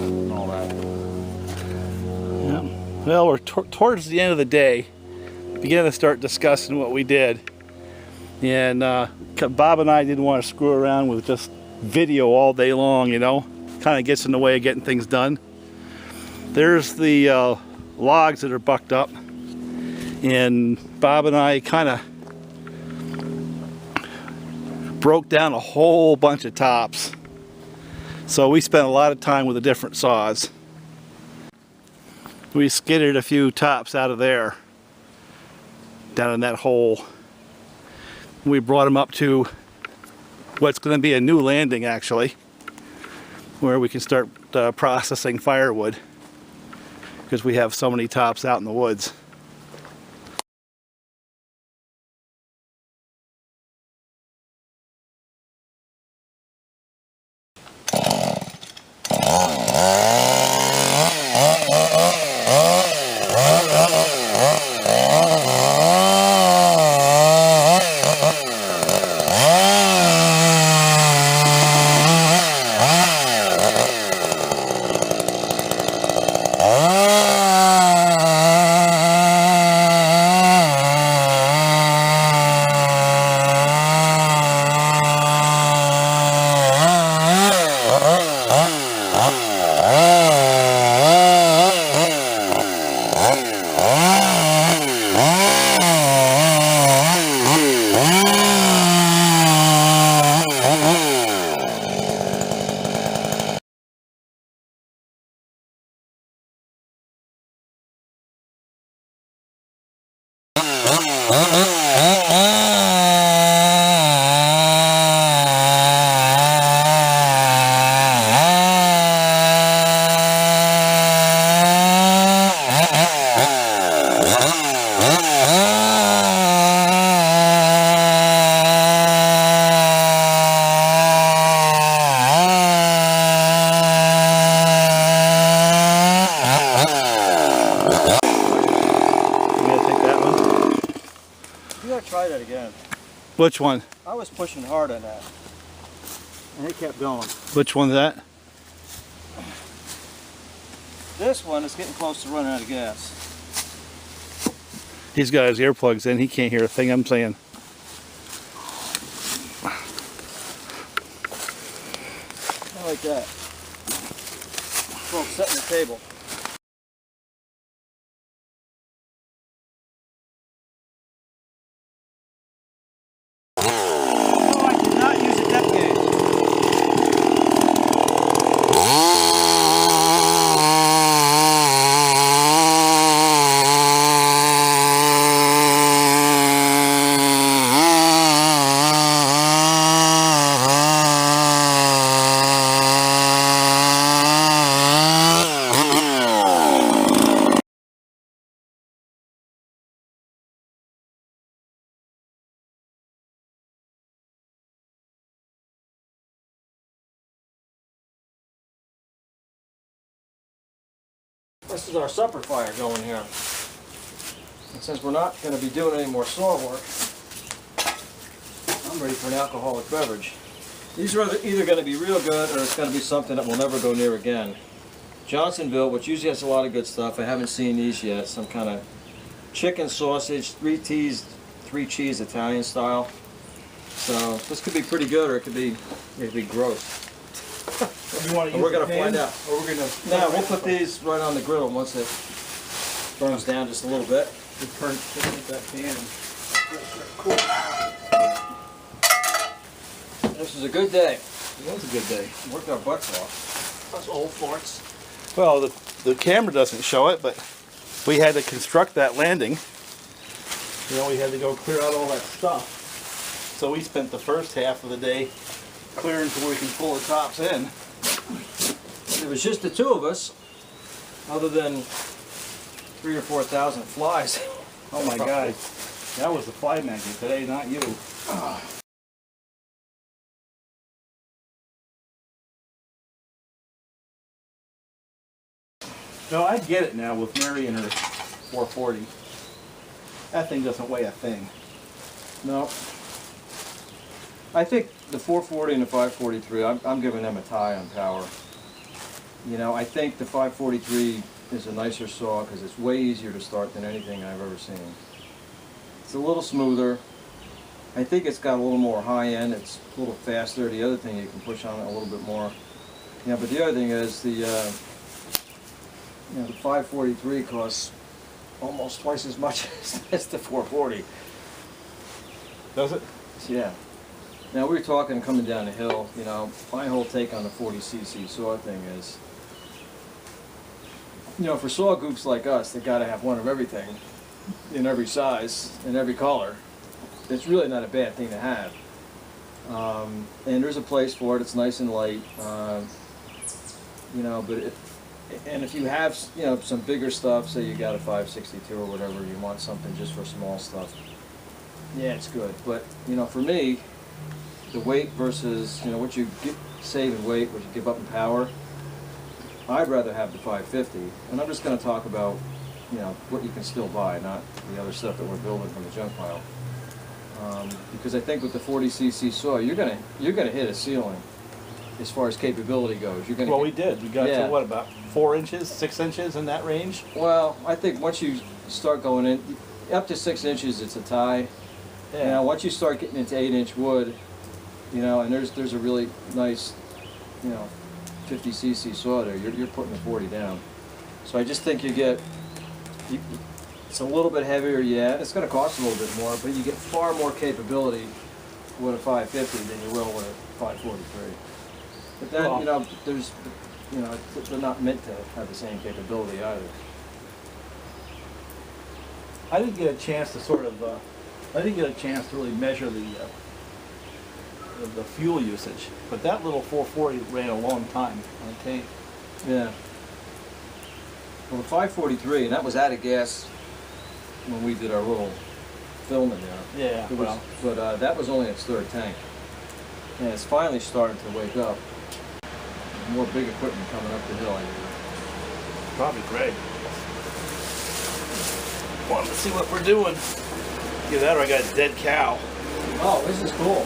and all that. Yeah. Well, we're towards the end of the day. Began to start discussing what we did. And Bob and I didn't want to screw around with just video all day long, you know. Kind of gets in the way of getting things done. There's the logs that are bucked up. And Bob and I kind of broke down a whole bunch of tops. So we spent a lot of time with the different saws. We skidded a few tops out of there, down in that hole. We brought them up to what's going to be a new landing, actually, where we can start processing firewood, because we have so many tops out in the woods. Try that again. Which one? I was pushing hard on that, and it kept going. Which one's that? This one is getting close to running out of gas. He's got his earplugs in. He can't hear a thing I'm saying. I like that. Well, setting the table. This is our supper fire going here. And since we're not going to be doing any more saw work, I'm ready for an alcoholic beverage. These are either going to be real good or it's going to be something that we'll never go near again. Johnsonville, which usually has a lot of good stuff, I haven't seen these yet. Some kind of chicken sausage, three cheese Italian style. So this could be pretty good or it could be gross. We're going to find out. Or we're going to. No, we'll put these right on the griddle once it burns down just a little bit. Just turn that pan. Cool. This is a good day. It was a good day. Worked our butts off. Us old farts. Well, the camera doesn't show it, but we had to construct that landing. You know, we had to go clear out all that stuff. So we spent the first half of the day clearing so we can pull the tops in. It was just the two of us, other than 3,000 or 4,000 flies. Oh my God, that was the fly magnet today, not you. No, I get it now with Mary and her 440. That thing doesn't weigh a thing. No. I think the 440 and the 543, I'm giving them a tie on power. You know, I think the 543 is a nicer saw because it's way easier to start than anything I've ever seen. It's a little smoother. I think it's got a little more high end. It's a little faster. The other thing, you can push on it a little bit more. Yeah, but the other thing is the, you know, the 543 costs almost twice as much as the 440. Does it? Yeah. Now we were talking coming down the hill, you know, my whole take on the 40cc saw thing is, you know, for saw gooks like us, they gotta have one of everything in every size, in every color. It's really not a bad thing to have. And there's a place for it, it's nice and light, you know, but if you have, you know, some bigger stuff, say you got a 562 or whatever, you want something just for small stuff, yeah, it's good. But, you know, for me, the weight versus, you know, what you save in weight, what you give up in power, I'd rather have the 550. And I'm just going to talk about, you know, what you can still buy, not the other stuff that we're building from the junk pile. Because I think with the 40cc saw, you're gonna hit a ceiling as far as capability goes. You're gonna. Well, we did. We got yeah. to what, about 4 inches, 6 inches in that range? Well, I think once you start going in, up to 6 inches, it's a tie. Yeah. You know, once you start getting into 8-inch wood, you know, and there's a really nice, you know, 50cc saw there. You're putting the 40 down. So I just think it's a little bit heavier, yeah. It's going to cost a little bit more, but you get far more capability with a 550 than you will with a 543. But then, Well, you know, you know, they're not meant to have the same capability either. I didn't get a chance to really measure the fuel usage, but that little 440 ran a long time on a tank. Yeah. Well, the 543, and that was out of gas when we did our little filming there. Yeah, But that was only its third tank. And it's finally starting to wake up. More big equipment coming up the hill, I think. Probably Greg. Well, let's see what we're doing. Either that or I got a dead cow. Oh, this is cool.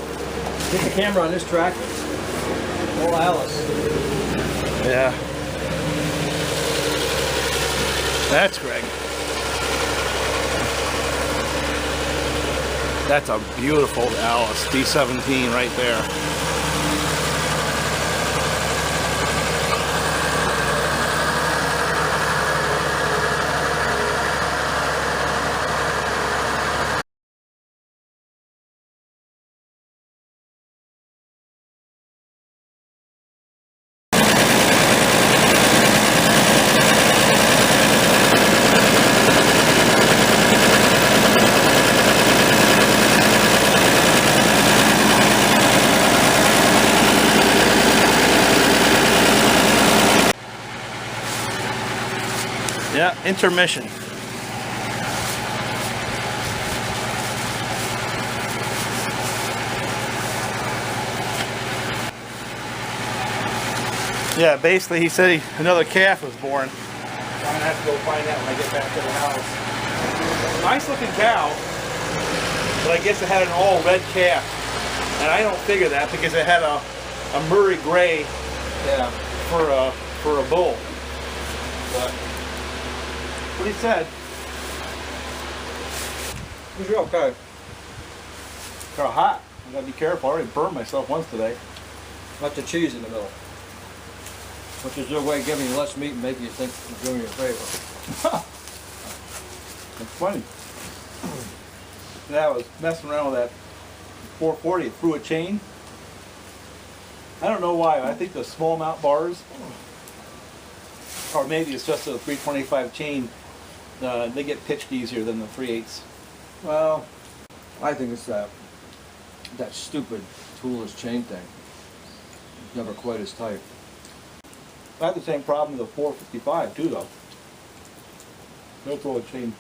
Get the camera on this tractor. Oh, Alice. Yeah. That's Greg. That's a beautiful Alice D17 right there. Yeah, intermission. Yeah, basically he said another calf was born. I'm gonna have to go find that when I get back to the house. Nice looking cow, but I guess it had an all red calf. And I don't figure that because it had a Murray Gray for a bull. But what he said. It's real okay. They're hot. I gotta be careful. I already burned myself once today. Got the cheese in the middle. Which is their way of giving you less meat and making you think you're doing you a favor. That's funny. Yeah, I was messing around with that 440. It threw a chain. I don't know why. I think the small mount bars, or maybe it's just a 325 chain, they get pitched easier than the 3/8. Well, I think it's that stupid toolless chain thing. It's never quite as tight. I had the same problem with the 455 too, though. They'll throw a chain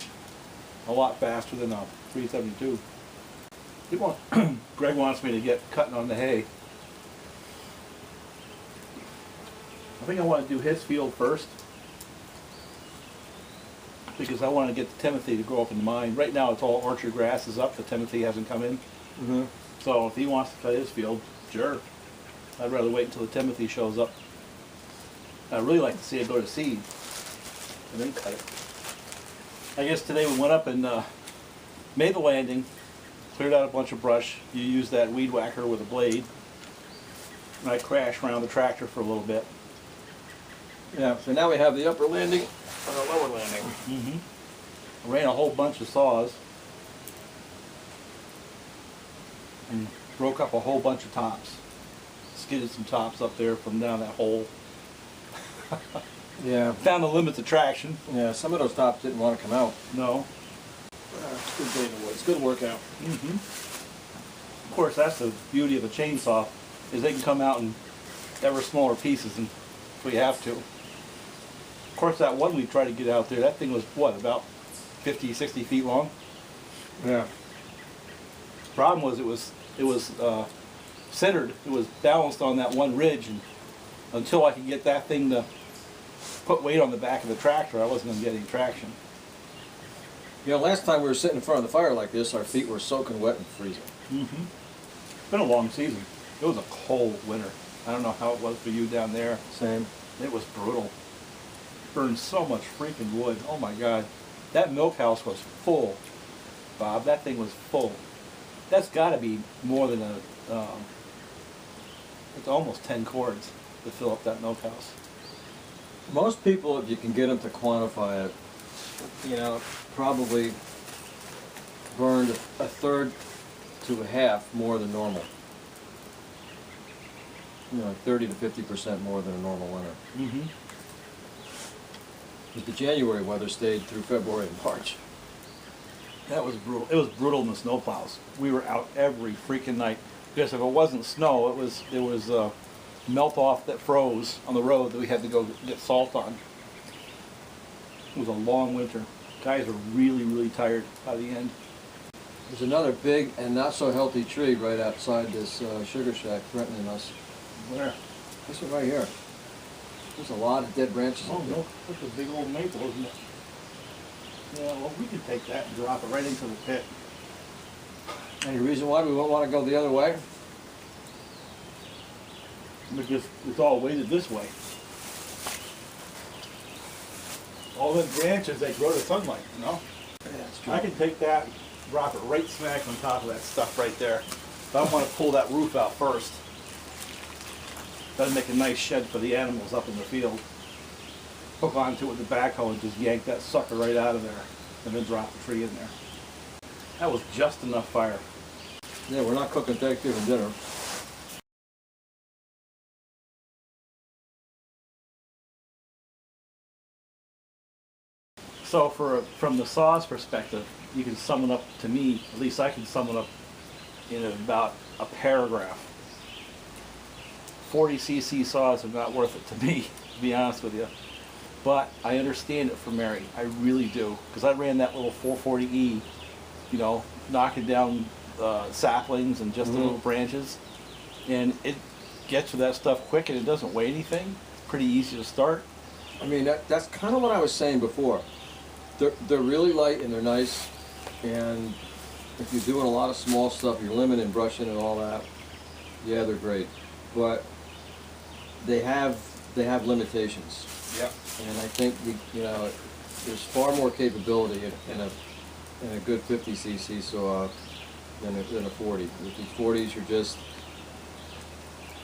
a lot faster than a 372. Greg wants me to get cutting on the hay. I think I want to do his field first, because I want to get the Timothy to grow up in mine. Right now it's all orchard grass is up, the Timothy hasn't come in. Mm-hmm. So if he wants to cut his field, sure. I'd rather wait until the Timothy shows up. I'd really like to see it go to seed and then cut it. I guess today we went up and made the landing, cleared out a bunch of brush. You use that weed whacker with a blade. And I crashed around the tractor for a little bit. Yeah, so now we have the upper landing and the lower landing. I ran a whole bunch of saws and broke up a whole bunch of tops. Skidded some tops up there from down that hole. Yeah. Found the limits of traction. Yeah, some of those tops didn't want to come out. No. It's good day in the woods. Good workout. Of course, that's the beauty of a chainsaw, is they can come out in ever smaller pieces and if we have to. Of course, that one we tried to get out there, that thing was, what, about 50, 60 feet long? Yeah. The problem was it was centered, it was balanced on that one ridge, and until I could get that thing to put weight on the back of the tractor, I wasn't going to get any traction. You know, last time we were sitting in front of the fire like this, our feet were soaking wet and freezing. It's been a long season. It was a cold winter. I don't know how it was for you down there. Same. It was brutal. Burned so much freaking wood. Oh my God. That milk house was full, Bob. That thing was full. That's got to be more than it's almost 10 cords to fill up that milk house. Most people, if you can get them to quantify it, you know, probably burned a third to a half more than normal. You know, 30 to 50% more than a normal winter. But the January weather stayed through February and March. That was brutal. It was brutal in the snowplows. We were out every freaking night. Because if it wasn't snow, it was melt off that froze on the road that we had to go get salt on. It was a long winter. Guys were really, really tired by the end. There's another big and not so healthy tree right outside this sugar shack threatening us. Where? This one right here. There's a lot of dead branches. Oh no, that's a big old maple, isn't it? Yeah, well, we can take that and drop it right into the pit. Any reason why we won't want to go the other way? Because it's all weighted this way. All the branches, they grow to sunlight, you know? Yeah, that's true. I can take that and drop it right smack on top of that stuff right there. But I want to pull that roof out first. That'd make a nice shed for the animals up in the field. Hook onto it with the backhoe and just yank that sucker right out of there. And then drop the tree in there. That was just enough fire. Yeah, we're not cooking Thanksgiving dinner. So from the saw's perspective, you can sum it up to me, at least I can sum it up in about a paragraph. 40cc saws are not worth it to me, to be honest with you. But I understand it for Mary, I really do. Because I ran that little 440E, you know, knocking down saplings and just the little branches. And it gets to that stuff quick and it doesn't weigh anything. It's pretty easy to start. I mean, that's kind of what I was saying before. They're really light and they're nice. And if you're doing a lot of small stuff, you're limbing and brushing and all that, yeah, they're great. But they have limitations. Yep. And I think there's far more capability in a good 50cc saw than a 40. With these 40s,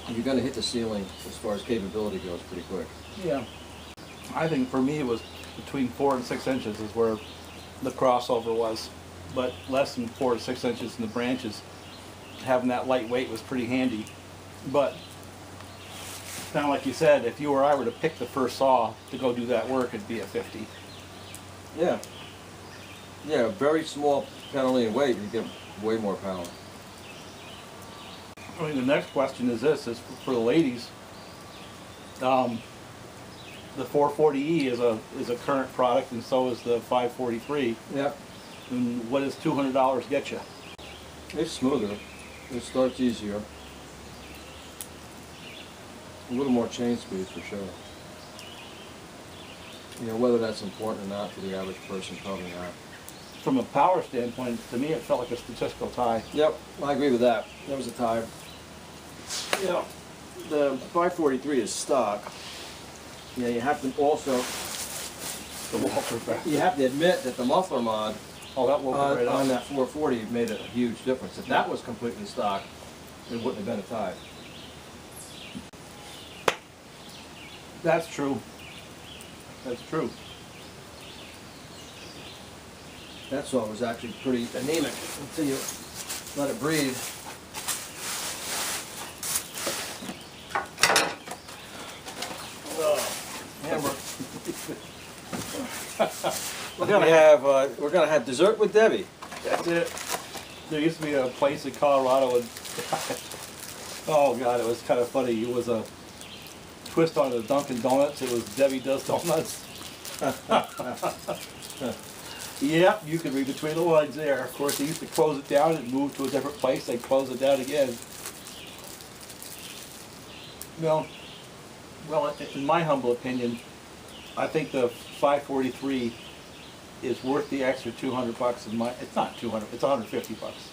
you're going to hit the ceiling as far as capability goes pretty quick. Yeah. I think for me it was between 4 and 6 inches is where the crossover was, but less than 4 to 6 inches in the branches. Having that lightweight was pretty handy. But kind of like you said, if you or I were to pick the first saw to go do that work, it'd be a 50. Yeah. Yeah, very small penalty in weight, you get way more power. I mean, the next question is this: is for the ladies. The 440E is a current product, and so is the 543. Yep. And what does $200 get you? It's smoother. It starts easier. A little more chain speed for sure. You know, whether that's important or not to the average person, probably not. From a power standpoint, to me it felt like a statistical tie. Yep, I agree with that. That was a tie. Yeah. The 543 is stock. you know, you have to also, you have to admit that the muffler mod Oh, that woke it right on up. that 440 made a huge difference. If that was completely stock, it wouldn't have been a tie. That's true. That's true. That saw was actually pretty anemic until you let it breathe. Hammer. We're gonna have dessert with Debbie. That's it. There used to be a place in Colorado, and oh god, it was kind of funny. It was a twist on the Dunkin' Donuts. It was Debbie Does Donuts. Yep, you can read between the lines there. Of course, they used to close it down and move to a different place. They close it down again. Well, in my humble opinion, I think the 543 is worth the extra 200 bucks. It's not 200. It's 150 bucks.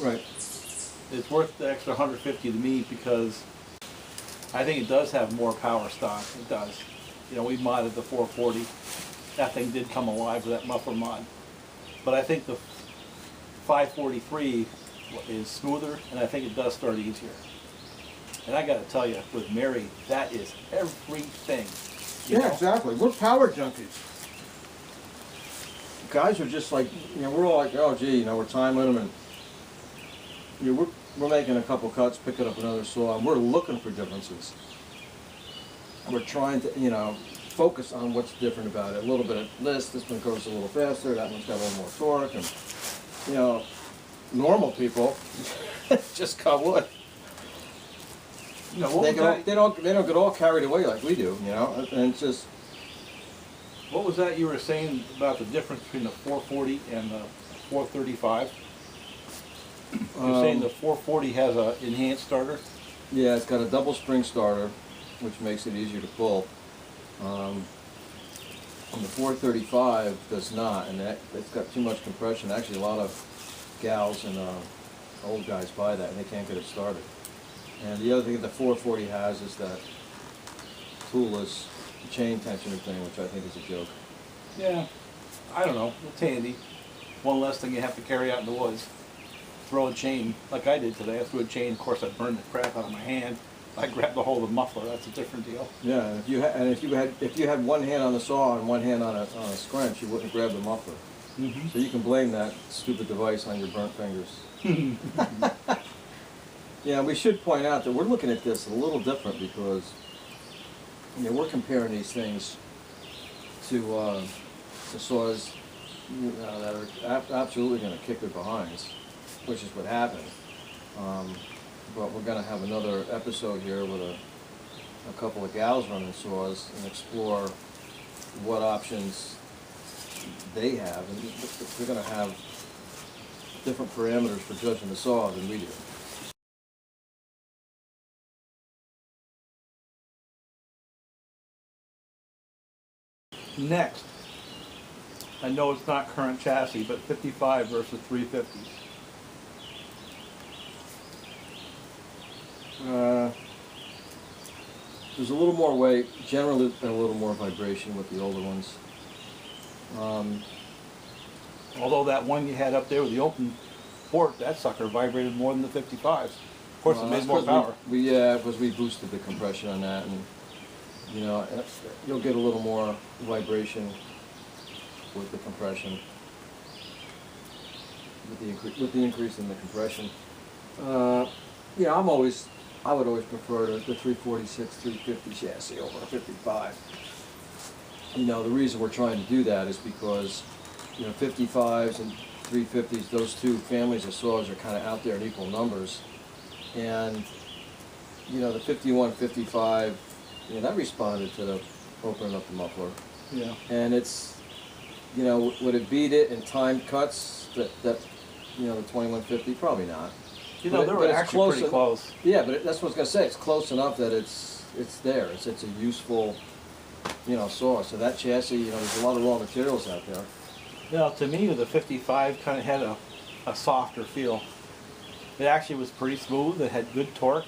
Right. It's worth the extra 150 to me because I think it does have more power stock. It does. You know, we modded the 440. That thing did come alive with that muffler mod. But I think the 543 is smoother, and I think it does start easier. And I got to tell you, with Mary, that is everything. You know? Exactly. We're power junkies. Guys are just like, you know, we're all like, oh gee, you know, we're timing them, and you know, we're making a couple cuts, picking up another saw, and we're looking for differences. We're trying to, you know, focus on what's different about it. A little bit of this one goes a little faster, that one's got a little more torque, and you know, normal people just cut wood. You know, They don't get all carried away like we do, you know, and it's just. What was that you were saying about the difference between the 440 and the 435? You're saying the 440 has an enhanced starter? Yeah, it's got a double spring starter, which makes it easier to pull. And the 435 does not, and it's got too much compression. Actually, a lot of gals and old guys buy that, and they can't get it started. And the other thing that the 440 has is that toolless chain tensioner thing, which I think is a joke. Yeah, I don't know. It's handy. One less thing you have to carry out in the woods. Throw a chain, like I did today. I threw a chain. Of course, I burned the crap out of my hand. I grabbed the hold of the muffler. That's a different deal. Yeah, and if you had one hand on the saw and one hand on a scrunch, you wouldn't grab the muffler. Mm-hmm. So you can blame that stupid device on your burnt fingers. Yeah, we should point out that we're looking at this a little different because, you know, we're comparing these things to saws, you know, that are absolutely going to kick their behinds, which is what happened. But we're going to have another episode here with a couple of gals running saws and explore what options they have, and they're going to have different parameters for judging the saw than we do. Next, I know it's not current chassis, but 55 versus 350s. There's a little more weight, generally a little more vibration with the older ones. Although that one you had up there with the open port, that sucker vibrated more than the 55s. Of course, it made more power. Yeah, because we boosted the compression on that, and you know, you'll get a little more vibration with the compression, with the increase in the compression. Yeah, I would always prefer the 346, 350 chassis over a 55. You know, the reason we're trying to do that is because, you know, 55s and 350s, those two families of saws are kind of out there in equal numbers. And, you know, the 51, 55, you know, that responded to the opening up the muffler. Yeah. And it's, you know, would it beat it in timed cuts that you know, the 2150? Probably not. You know, they were actually pretty close. Yeah, but that's what I was going to say. It's close enough that it's there. It's a useful, you know, saw. So that chassis, you know, there's a lot of raw materials out there. You know, to me, the 55 kind of had a softer feel. It actually was pretty smooth. It had good torque.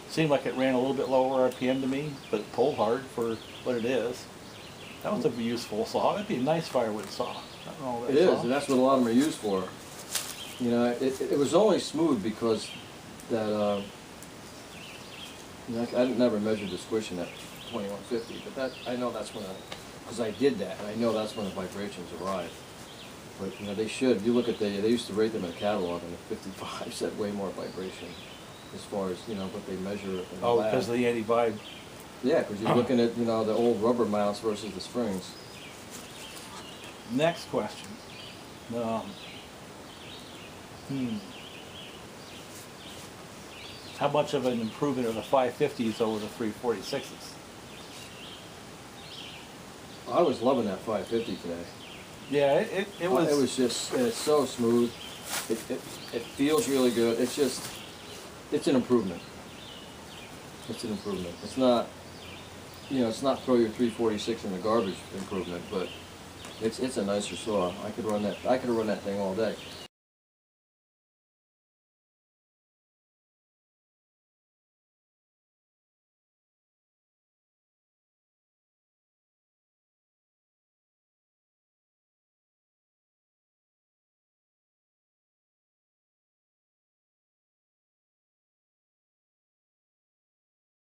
Seemed like it ran a little bit lower RPM to me, but it pulled hard for what it is. That was a useful saw. That'd be a nice firewood saw. I don't know It is, and that's what a lot of them are used for. You know, it was only smooth because that, you know, I never measured the squish in that 2150, but that, I know that's when because I did that, and I know that's when the vibrations arrive. But, you know, they should. If you look at they used to rate them in a catalog, and the 55s had way more vibration as far as, you know, what they measure in the Oh, lab. because of the anti-vibe. Yeah, because you're looking at, you know, the old rubber mounts versus the springs. Next question. How much of an improvement are the 550s over the 346s? I was loving that 550 today. Yeah, it was. It was just, it's so smooth. It feels really good. It's just, it's an improvement. It's an improvement. It's not, you know, it's not throw your 346 in the garbage improvement, but it's a nicer saw. I could run that thing all day.